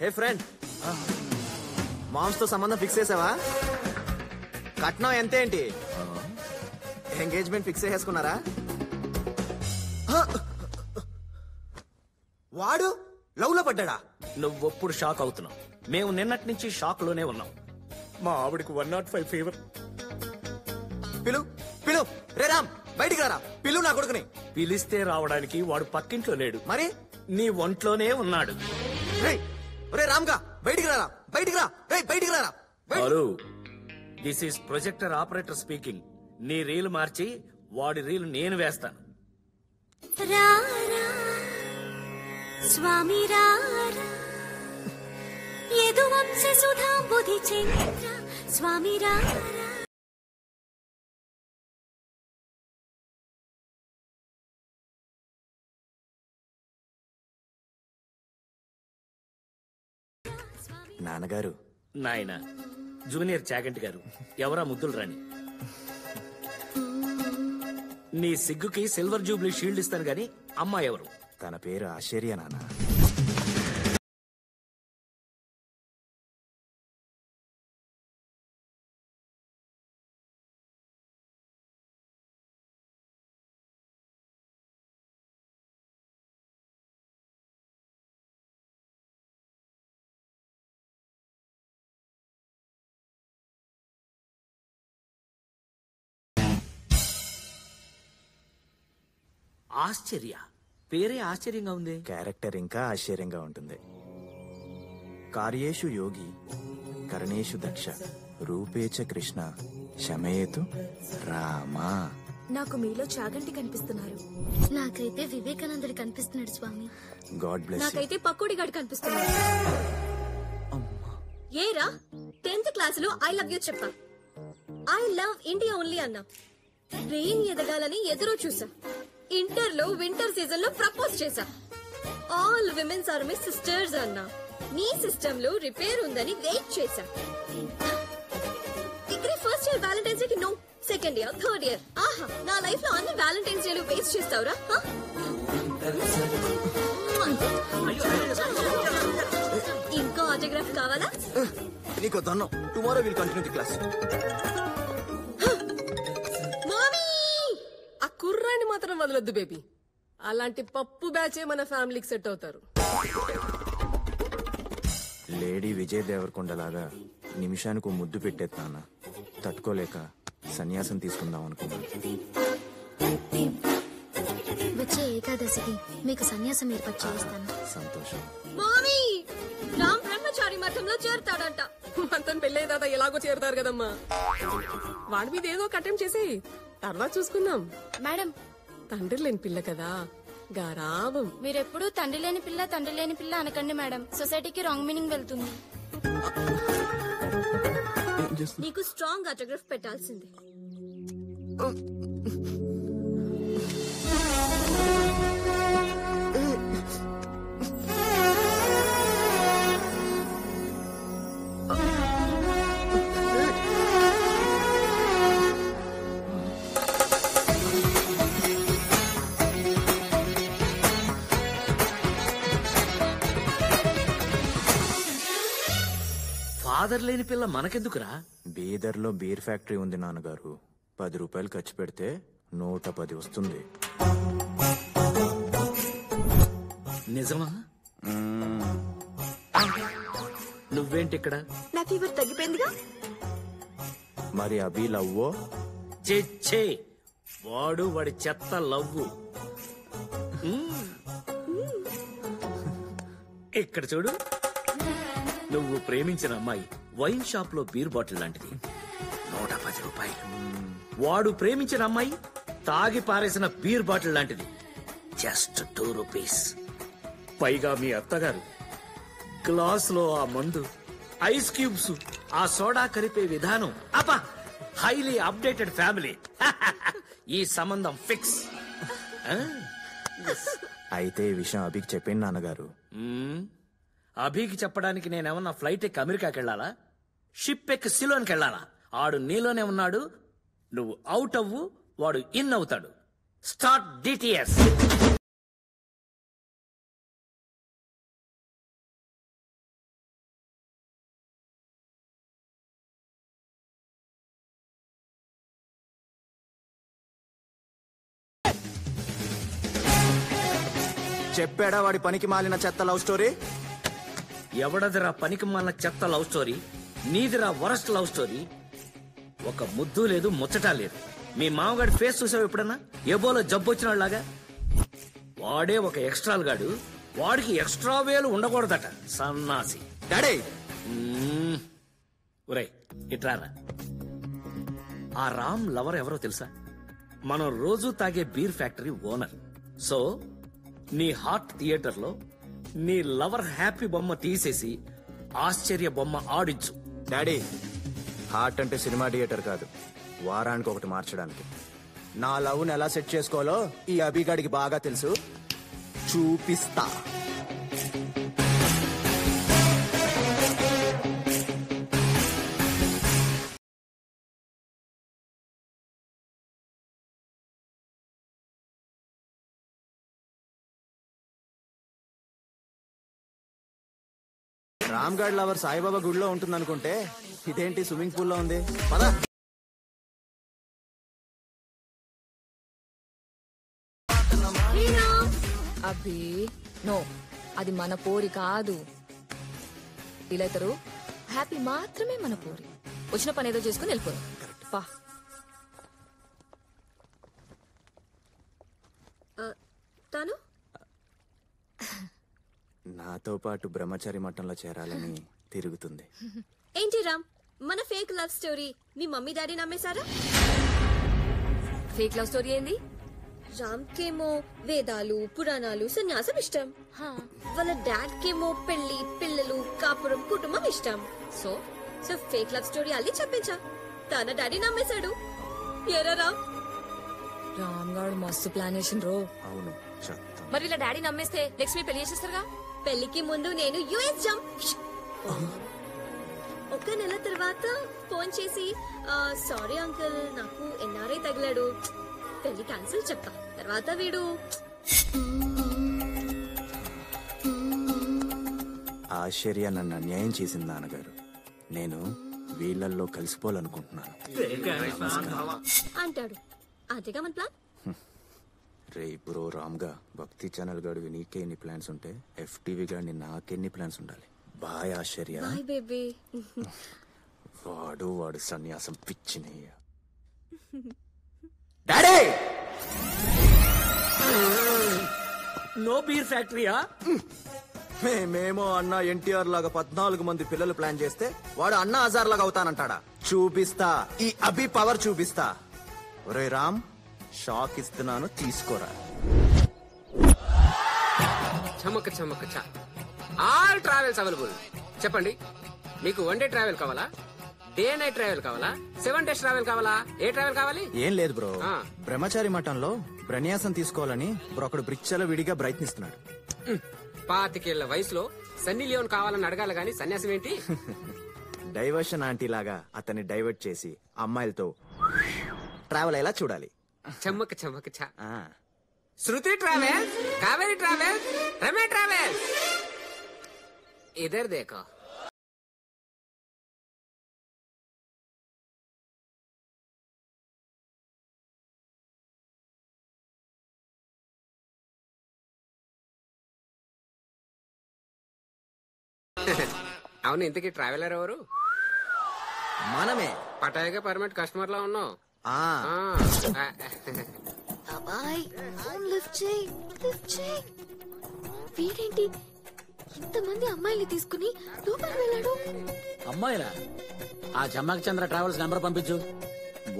హే friend, moms తో సంబంధం fix చేసావా? కట్నం ఎంతేంటి? ఎంగేజ్మెంట్ ఫిక్స్ చేసుకున్నారా? వాడు లవ్ లో పడ్డా? నువ్వెప్పుడు షాక్ అవుతున్నావు? మేము నిన్నటి నుంచి షాక్ లోనే ఉన్నాం. మా ఆవిడకి 105 ఫీవర్. పిలు పిలు, రే రామ్ బయటికి రారా, పిలు నా కొడుకుని. పిలిస్తే రావడానికి వాడు పక్కింట్లో లేడు, మరి నీ ఒంట్లోనే ఉన్నాడు. రే రామ్గా బయటికి రారా, బయటికి రా, రే బయటికి రారా. Hello, this is projector operator speaking. నీ రీల్ మార్చి వాడి రీల్ నేను వేస్తాను. స్వామి యదు వంశ సుధా బుధి చంద్ర స్వామి నాన్నగారు. నాయన జూనియర్ చాగంటి గారు, ఎవరా ముద్దులు రాని. నీ సిగ్గుకి సిల్వర్ జూబ్లీ షీల్డ్ ఇస్తాను గాని అమ్మా ఎవరు? తన పేరు ఆశ్చర్య నాన్న. ఆశ్చర్య పేరే ఆశ్చర్యంగా ఉంది. క్యారెక్టర్ ఇంకా ఆశ్చర్యంగా ఉంటుంది. కార్యేషు యోగి, కరణేషు దక్ష, రూపేచ కృష్ణ, శమయేతు రామా. నాకు మీలో చాగంటి కనిపిస్తున్నారు. నాకైతే వివేకానందుడు కనిపిస్తున్నాడు స్వామి. God bless. నాకైతే పకోడి గడు కనిపిస్తున్నాడు. ఏరా 10th క్లాస్ లో ఐ లవ్ యూ చెప్పా. ఐ లవ్ ఇండియా ఓన్లీ అన్నా. ట్రైన్ ఎదగాలని ఎదురు చూసా. ఇంటర్ లో వింటర్ సీజన్ లో ప్రపోజ్ చేశా. All womens are my sisters అన్నా. నీ సిస్టమ్ లో రిపేర్ ఉందని వెయిట్ చేశా. Degree first year valentines day కి no, second year, third year. ఆహా, నా లైఫ్ లో అన్ని వ్యాలంటైన్స్ డేలు వేస్ట్ చేస్తావురా? ఇంకో ఆటోగ్రాఫ్ కావాలా? నీకు దన్నం. Tomorrow will continue the class. కుర్రాన్ని మాత్రం వదలొద్దు బేబీ. అలాంటి పప్పు బ్యాచే మన ఫ్యామిలీకి సెట్ అవుతారు. లేడీ విజయ్ దేవరకొండలాగా నిమిషానికి ముద్దు పెట్టేది నాన్న. తట్టుకోలేక సన్యాసం తీసుకుందాం అనుకున్నాను. వచ్చే ఏకాదశికి మీకు సన్యాసం ఏర్పాటు చేస్తాను. సంతోషం. మామీ, రామ్ బ్రహ్మచారి మఠంలో చేరుతాడంట. అతను పెళ్ళే దాదా ఎలాగో చేరుతారు కదమ్మా. వాడి మీద ఏదో కట్టం చేసి తర్వాత చూసుకుందాం. మేడం, తండ్రి లేని పిల్ల కదా, గారాబం. మీరెప్పుడు తండ్రి లేని పిల్ల అనకండి మేడం. సొసైటీకి రాంగ్ మీనింగ్ వెళ్తుంది. నీకు స్ట్రాంగ్ ఆటోగ్రాఫ్ పెట్టాల్సింది. ఫాదర్ లేని పిల్ల మనకెందుకురా? బీదర్ లో బీర్ ఫ్యాక్టరీ ఉంది నాన్నగారు. 10 రూపాయలు ఖర్చు పెడితే 110 వస్తుంది. నిజమా? నువ్వేంటి ఇక్కడ? నా ఫీవర్ తగ్గిపోయిందిగా. మరి అభి లవ్వో? చెచ్చే, వాడి చెత్త లవ్వు. ఇక్కడ చూడు, నువ్వు ప్రేమించిన అమ్మాయి వైన్ షాప్ లో బీర్ బాటిల్ లాంటిది, 110 రూపాయలు. వాడు ప్రేమించిన అమ్మాయి తాగి పారేసిన బీర్ బాటిల్ లాంటిది, జస్ట్ 2 రూపీస్. పైగా మీ అత్తగారు గ్లాస్ లో ఆ మందు, ఐస్ క్యూబ్స్, ఆ సోడా కలిపే విధానం, అబ్బా, హైలీ అప్డేటెడ్ ఫ్యామిలీ. ఈ సంబంధం ఫిక్స్. అయితే ఈ విషయం అభికి చెప్పండి నాన్నగారు. అభికి చెప్పడానికి నేనేమన్నా ఫ్లైట్ ఎక్కి అమెరికాకి వెళ్ళాలా? షిప్ ఎక్కి సిలోన్కి వెళ్ళాలా? ఆడు నీలోనే ఉన్నాడు. నువ్వు అవుట్ అవ్వు, వాడు ఇన్ అవుతాడు. Start DTS. చెప్పాడా వాడి పనికి మాలిన చెత్త లవ్ స్టోరీ? ఎవడదిరా పనికి మాలిన చెత్త లవ్ స్టోరీ? నీదిరా వరస్ట్ లవ్ స్టోరీ. ఒక ముద్దు లేదు, ముచ్చట లేదు. మీ మామగాడి ఫేస్ చూసావు ఎప్పుడన్నా? ఎబోలో జబ్బు వచ్చిన లాగా. వాడే ఒక ఎక్స్ట్రాల్ గాడు. వాడికి ఎక్స్ట్రా వేలు ఉండకూడదట, సన్నాసి. డాడీ ఒరే ఇట్రారా. ఆ రామ్ లవర్ ఎవరో తెలుసా? మనం రోజు తాగే బీర్ ఫ్యాక్టరీ ఓనర్. సో నీ హార్ట్ థియేటర్ లో నీ లవర్ హ్యాపీ బొమ్మ తీసేసి ఆశ్చర్య బొమ్మ ఆడించు. డాడీ, హార్ట్ అంటే సినిమా థియేటర్ కాదు, వారానికి ఒకటి మార్చడానికి. నా లవ్ని ఎలా సెట్ చేసుకోవాలో ఈ అభిగాడికి బాగా తెలుసు, చూపిస్తా. రామ్ గఢ్ లవర్ సాయిబాబా గుడిలో ఉంటుంది అనుకుంటే ఇదేంటి స్విమ్మింగ్ పూల్ లో ఉంది? పద. అబ్బి నో, అది మన పోరి కాదు. వీలైతారు హ్యాపీ మాత్రమే మన పోరి. వచ్చిన పని ఏదో చేసుకుని వెళ్ళిపోదాం. పా. తను నాతో పాటు బ్రహ్మచారి మఠంలో చేరాలని తిరుగుతుంది. ఏంటి రామ్, మన ఫేక్ లవ్ స్టోరీ మీ మమ్మీ డాడీ నమ్మేశారా? ఫేక్ లవ్ స్టోరీ ఏంది? రామ్ కేమో వేదాలు పురాణాలు సన్యాసం ఇష్టం, వాళ్ళ డాడ్ కేమో పెళ్లి పిల్లలు కాపురం కుటుంబం ఇష్టం. So so fake love story అల్లి చెప్పించా, తన డాడీ నమ్మేశాడు. ఎరా రామ్? రామ్ గారు మస్తు ప్లాన్ చేసిండ్రు. అవును, చెత్త. మరి ఇలా డాడీ నమ్మేస్తే నెక్స్ట్ మీ పెళ్లి చేసేస్తారుగా? పెళ్లికి ముందు నేను యుఎస్ జంప్. ఒక నెల తర్వాత ఫోన్ చేసి సారీ అంకుల్, నాకు ఎన్ఆర్ఐ తగిలాడు, పెళ్లి క్యాన్సిల్ చెప్తా. తర్వాత వీడు ఆశ్చర్య నన్ను అన్యాయం చేసింది నాన్నగారు. నేను వీళ్ళల్లో కలిసిపోవాలనుకుంటున్నాను అంటాడు. అదేగా మన ప్లాన్. రే బ్రో రామ్గా, భక్తి ఛానల్ గాడివి నీకే ఎన్ని ప్లాన్స్ ఉంటే ఎఫ్టీవీ గాడిని నాకెన్ని ప్లాన్స్ ఉండాలి. బాయ్ ఆశ్చర్య. Boy baby. వాడు సన్యాసం పిచ్చినయ్య. డాడీ, నో బీర్ ఫ్యాక్టరీయా? మేమేమో అన్న ఎన్టీఆర్ లాగా 14 మంది పిల్లలు ప్లాన్ చేస్తే వాడు అన్న హజార్ లాగా అవుతానంటాడా? చూపిస్తా, ఈ అభి పవర్ చూపిస్తా. ఒరే రామ్, షాక్ ఇస్తున్నాను, తీసుకోరా. చమక చమక చ ఆల్ ట్రావెల్స్ అవైలబుల్. చెప్పండి, మీకు వన్ డే ట్రావెల్ కావాలా, డే నైట్ ట్రావెల్ కావాలా, 7 days ట్రావెల్ కావాలా, ఏ ట్రావెల్ కావాలి? ఏం లేదు బ్రో, ఆ. బ్రహ్మచారి మఠంలో బ్రన్యాసం తీసుకోవాలని బ్రో ఒకడు బ్రిచ్చల విడిగా ప్రయత్నిస్తున్నాడు. 25 ఏళ్ల వయసులో సన్నీ లియోన్ కావాలని అడగాలి గాని సన్యాసం ఏంటి? డైవర్షన్ ఆంటీ లాగా అతన్ని డైవర్ట్ చేసి అమ్మాయిలతో ట్రావెల్ అయ్యేలా చూడాలి. చమ్మక చమ్మక చ ఆ. శృతి ట్రావెల్, కావేరి ట్రావెల్, రమే ట్రావెల్, ఇధర్ దేఖో. అవును, ఇంతకీ ట్రావెలర్ ఎవరు? మనమే. పటాయిగా పర్మనెంట్ కస్టమర్ లా ఉన్నావు. ఆ. అబ్బాయ్ ఫోన్ లిఫ్ట్ చేయి, లిఫ్ట్ చేయి. వీడేంటి ఇంతమంది అమ్మాయిని తీసుకుని లోపలికి వెళ్ళాడు? అమ్మాయిలా? ఆ జమ్మక్ చంద్ర ట్రావెల్స్ నెంబర్ పంపించు.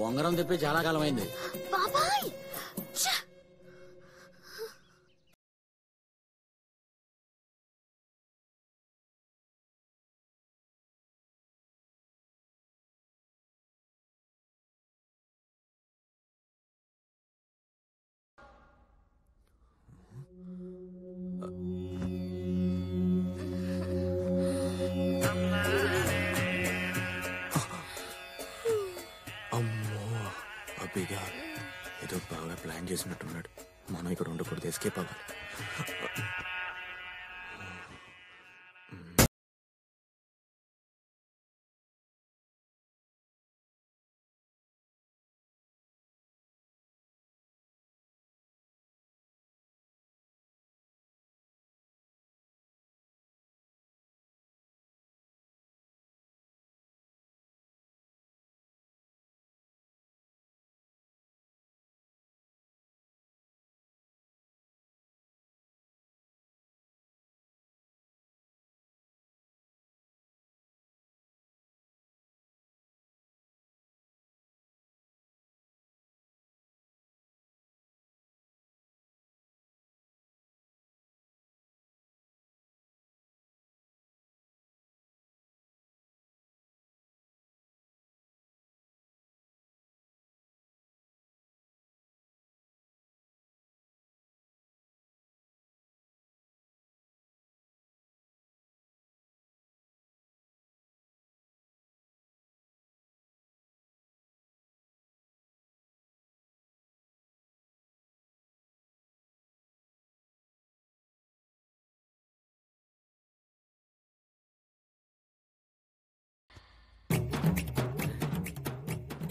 బొంగరం తిప్పి చాలా కాలం అయింది. బాబాయ్ ఛ! అమ్మో, అబ్బిగా ఏదో బాగా ప్లాన్ చేసినట్టున్నాడు. మనం ఇక్కడ ఉండకూడదు, ఎస్కేప్ అవ్వాలి.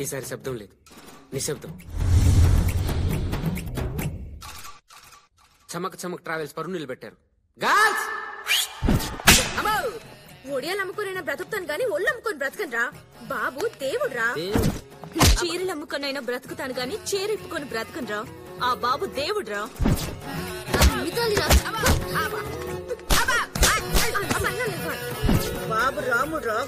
ఈసారి శబ్దం లేదు, నిశ్శబ్దం. చమక్ చమక్ ట్రావెల్స్ పరువు నిలబెట్టారు. గర్ల్స్ ఒడియాలు అమ్ముకునైనా బ్రతుకుతాను కానీ ఒళ్ళు అమ్ముకొని బ్రతకను రా. బాబు దేవుడ్రా. చీరలు అమ్ముకొనైనా బ్రతుకుతాను కానీ చీర ఇప్పుకొని బ్రతకను రా. ఆ బాబు దేవుడ్రా. బాబు రాముడ్రా.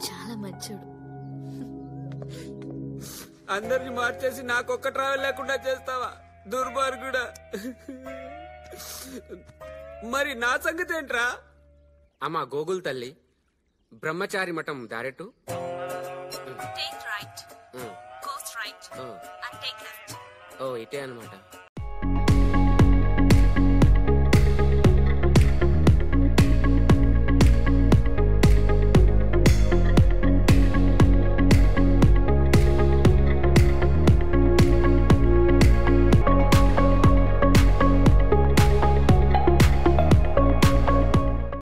చాలా మంచోడు. అందరిని మార్చేసి నాకొక్క ట్రావెల్ లేకుండా చేస్తావా దుర్మార్గుడా? మరి నా సంగతి ఏంట్రా? అమ్మా గోగుల్ తల్లి, బ్రహ్మచారి మఠం దారెట్టు. ఓ ఇటే అనమాట.